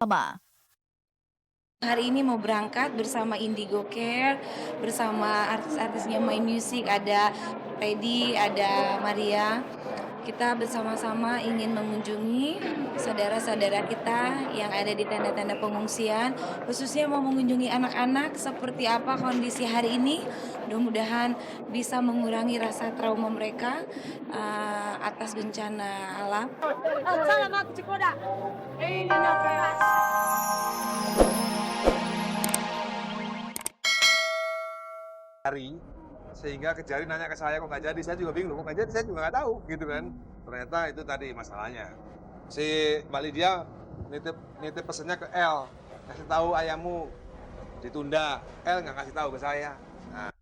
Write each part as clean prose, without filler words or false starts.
bersama. Hari ini mau berangkat bersama Indigo Care, bersama artis-artisnya My Music, ada Teddy, ada Maria. Kita bersama-sama ingin mengunjungi saudara-saudara kita yang ada di tenda-tenda pengungsian, khususnya mau mengunjungi anak-anak seperti apa kondisi hari ini. Mudah-mudahan bisa mengurangi rasa trauma mereka atas bencana alam. Hari sehingga Kejari nanya ke saya kok nggak jadi, saya juga bingung kok nggak jadi, saya juga nggak tahu gitu kan. Ternyata itu tadi masalahnya. Si Mbak Lydia nitip pesennya ke L, kasih tahu ayahmu ditunda. L nggak kasih tahu ke saya. Nah,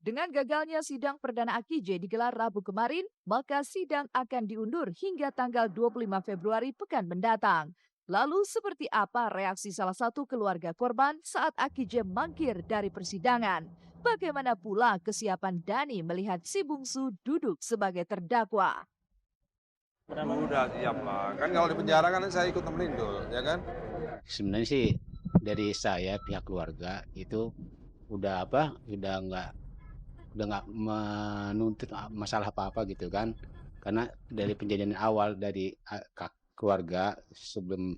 Dengan gagalnya sidang perdana AKJ digelar Rabu kemarin, maka sidang akan diundur hingga tanggal 25 Februari pekan mendatang. Lalu seperti apa reaksi salah satu keluarga korban saat AKJ mangkir dari persidangan? Bagaimana pula kesiapan Dani melihat si bungsu duduk sebagai terdakwa? udah siap lah. Kan kalau di penjara kan saya ikut nemenin dulu, ya kan? Sebenarnya sih dari saya pihak keluarga itu udah nggak menuntut masalah apa-apa gitu kan, karena dari kejadian awal dari keluarga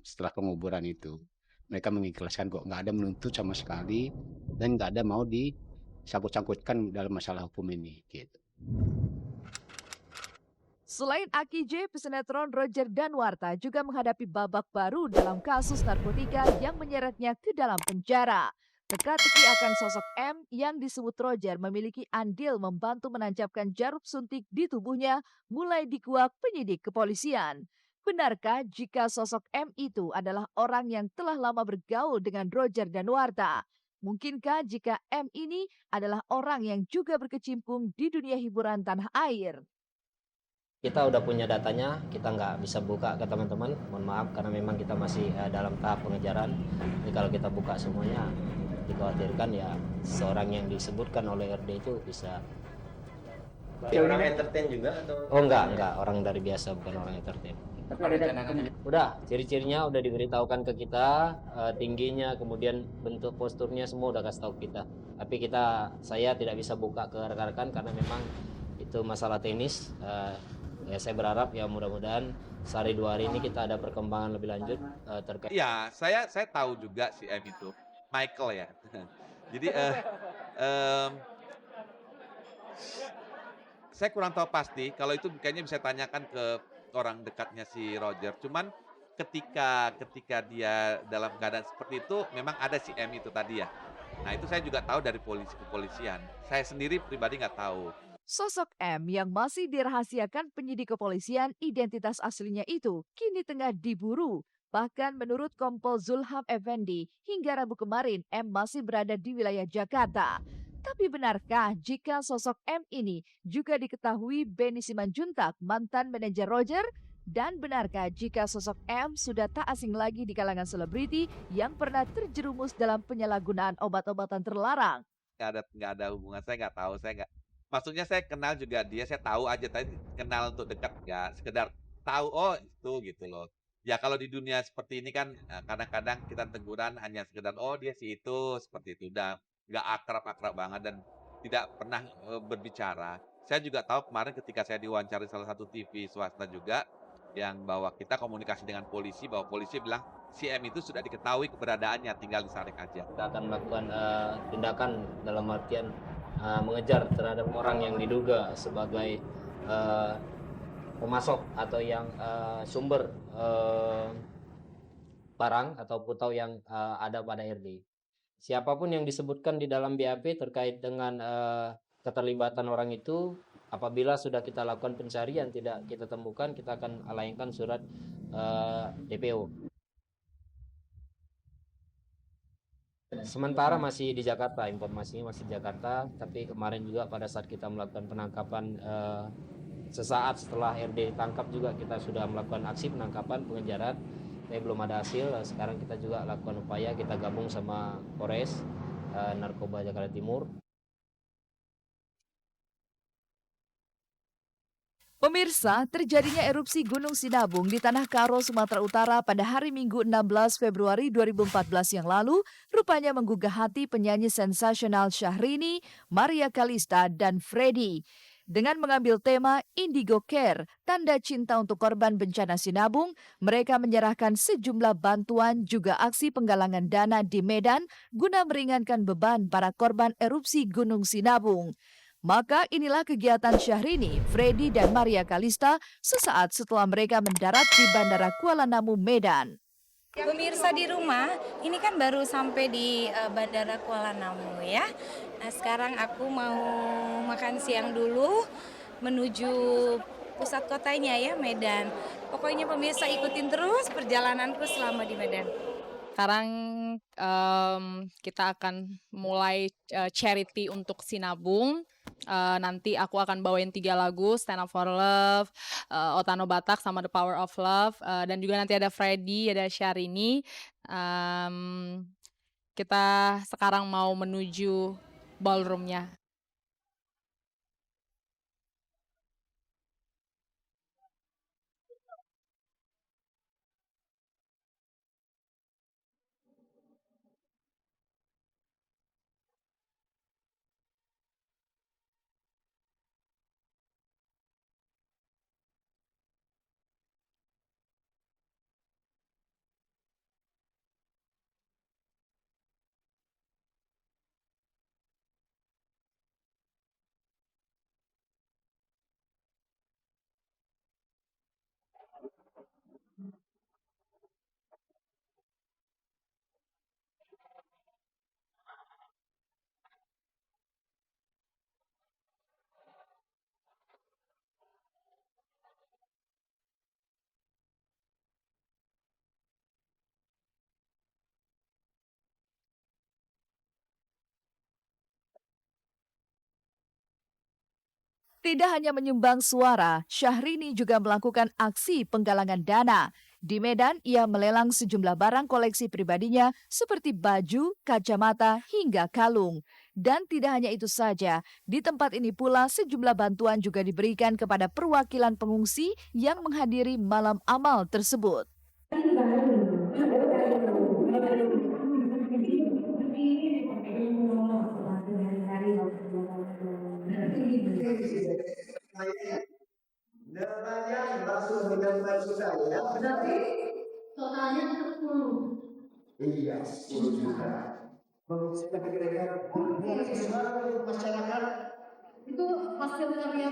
setelah penguburan itu mereka mengikhlaskan kok, nggak ada menuntut sama sekali dan nggak ada mau disangkut-sangkutkan dalam masalah hukum ini gitu. Selain AKJ, pesinetron Roger Danwarta juga menghadapi babak baru dalam kasus narkotika yang menyeretnya ke dalam penjara. Teka-teki akan sosok M yang disebut Roger memiliki andil membantu menancapkan jarum suntik di tubuhnya mulai dikuak penyidik kepolisian. Benarkah jika sosok M itu adalah orang yang telah lama bergaul dengan Roger Danwarta? Mungkinkah jika M ini adalah orang yang juga berkecimpung di dunia hiburan tanah air? Kita udah punya datanya, kita nggak bisa buka ke teman-teman, mohon maaf karena memang kita masih dalam tahap pengejaran. Jadi kalau kita buka semuanya, dikhawatirkan ya seorang yang disebutkan oleh RD itu bisa. Orang entertain juga atau? Oh enggak, orang dari biasa, bukan orang entertain. Tapi ada cadangan. Udah, ciri-cirinya udah diberitahukan ke kita, tingginya, kemudian bentuk posturnya semua udah kasih tahu kita. Tapi saya tidak bisa buka ke rekan-rekan karena memang itu masalah teknis. Ya saya berharap ya mudah-mudahan sehari 2 hari ini kita ada perkembangan lebih lanjut terkait. Iya, saya tahu juga si M itu, Michael ya. Jadi saya kurang tahu pasti, kalau itu kayaknya bisa tanyakan ke orang dekatnya si Roger. Cuman ketika dia dalam keadaan seperti itu, memang ada si M itu tadi ya. Nah itu saya juga tahu dari kepolisian. Saya sendiri pribadi nggak tahu. Sosok M yang masih dirahasiakan penyidik kepolisian identitas aslinya itu kini tengah diburu. Bahkan menurut Kompol Zulham Effendi, hingga Rabu kemarin M masih berada di wilayah Jakarta. Tapi benarkah jika sosok M ini juga diketahui Benny Simanjuntak, mantan manajer Roger? Dan benarkah jika sosok M sudah tak asing lagi di kalangan selebriti yang pernah terjerumus dalam penyalahgunaan obat-obatan terlarang? Nggak ada hubungan, saya nggak tahu, maksudnya saya kenal juga dia, saya tahu aja, tapi kenal untuk dekat nggak, sekedar tahu, oh itu gitu loh. Ya kalau di dunia seperti ini kan kadang-kadang kita teguran hanya sekedar, oh dia si itu, seperti itu, udah nggak akrab-akrab banget dan tidak pernah berbicara. Saya juga tahu kemarin ketika saya diwawancara salah satu TV swasta juga, yang bahwa kita komunikasi dengan polisi, bahwa polisi bilang si M itu sudah diketahui keberadaannya, tinggal disaring aja. Kita akan melakukan tindakan dalam artian mengejar terhadap orang yang diduga sebagai pemasok atau yang sumber barang atau putau yang ada pada RD. Siapapun yang disebutkan di dalam BAP terkait dengan keterlibatan orang itu, apabila sudah kita lakukan pencarian tidak kita temukan, kita akan layangkan surat DPO. Sementara masih di Jakarta, informasinya masih di Jakarta, tapi kemarin juga pada saat kita melakukan penangkapan sesaat setelah RD ditangkap juga kita sudah melakukan aksi penangkapan, pengejaran, tapi belum ada hasil. Sekarang kita juga lakukan upaya, kita gabung sama Polres Narkoba Jakarta Timur. Pemirsa, terjadinya erupsi Gunung Sinabung di Tanah Karo, Sumatera Utara pada hari Minggu 16 Februari 2014 yang lalu rupanya menggugah hati penyanyi sensasional Syahrini, Maria Kalista, dan Freddy. Dengan mengambil tema Indigo Care, tanda cinta untuk korban bencana Sinabung, mereka menyerahkan sejumlah bantuan juga aksi penggalangan dana di Medan guna meringankan beban para korban erupsi Gunung Sinabung. Maka inilah kegiatan Syahrini, Freddy, dan Maria Kalista sesaat setelah mereka mendarat di Bandara Kuala Namu, Medan. Pemirsa di rumah, ini kan baru sampai di Bandara Kuala Namu ya. Nah, sekarang aku mau makan siang dulu menuju pusat kotanya ya, Medan. Pokoknya pemirsa ikutin terus perjalananku selama di Medan. Sekarang kita akan mulai charity untuk Sinabung. Nanti aku akan bawain 3 lagu, Stand Up for Love, Otano Batak, sama The Power of Love. Dan juga nanti ada Freddy, ada Syahrini. Kita sekarang mau menuju ballroomnya. Tidak hanya menyumbang suara, Syahrini juga melakukan aksi penggalangan dana. Di Medan, ia melelang sejumlah barang koleksi pribadinya seperti baju, kacamata, hingga kalung. Dan tidak hanya itu saja, di tempat ini pula sejumlah bantuan juga diberikan kepada perwakilan pengungsi yang menghadiri malam amal tersebut. Langsung mendapat sudah ya. Berarti totalnya 10. Iya, 10 juta. Kita kira-kira masyarakat itu hasil karya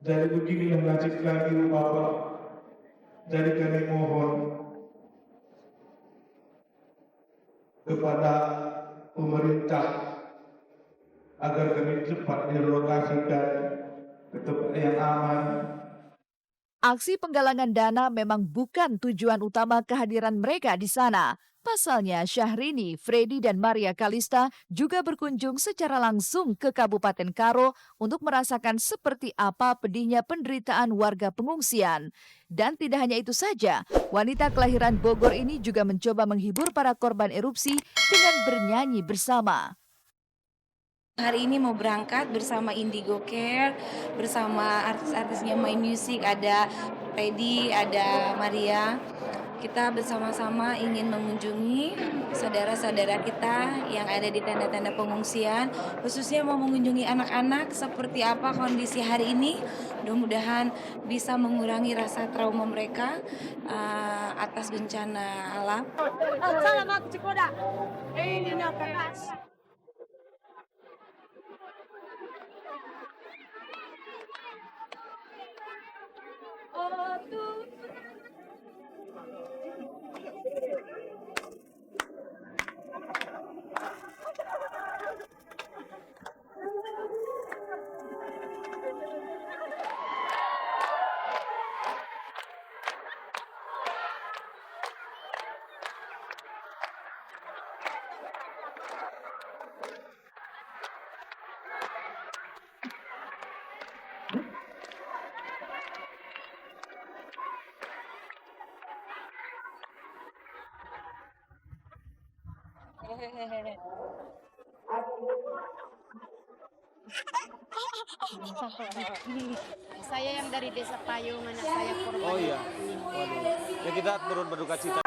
dari beginilah nasib kami Bapak, dari kami mohon kepada pemerintah agar kami cepat direlokasikan ke tempat yang aman. Aksi penggalangan dana memang bukan tujuan utama kehadiran mereka di sana. Pasalnya, Syahrini, Freddy, dan Maria Kalista juga berkunjung secara langsung ke Kabupaten Karo untuk merasakan seperti apa pedihnya penderitaan warga pengungsian. Dan tidak hanya itu saja, wanita kelahiran Bogor ini juga mencoba menghibur para korban erupsi dengan bernyanyi bersama. Hari ini mau berangkat bersama Indigo Care, bersama artis-artisnya My Music, ada Freddy, ada Maria. Kita bersama-sama ingin mengunjungi saudara-saudara kita yang ada di tenda-tenda pengungsian, khususnya mau mengunjungi anak-anak seperti apa kondisi hari ini. Mudah-mudahan bisa mengurangi rasa trauma mereka atas bencana alam. Assalamualaikum Cikoda. Ini Saya yang dari Desa Payung, anak saya korban. Oh iya. Waduh. Ya kita turut berduka cita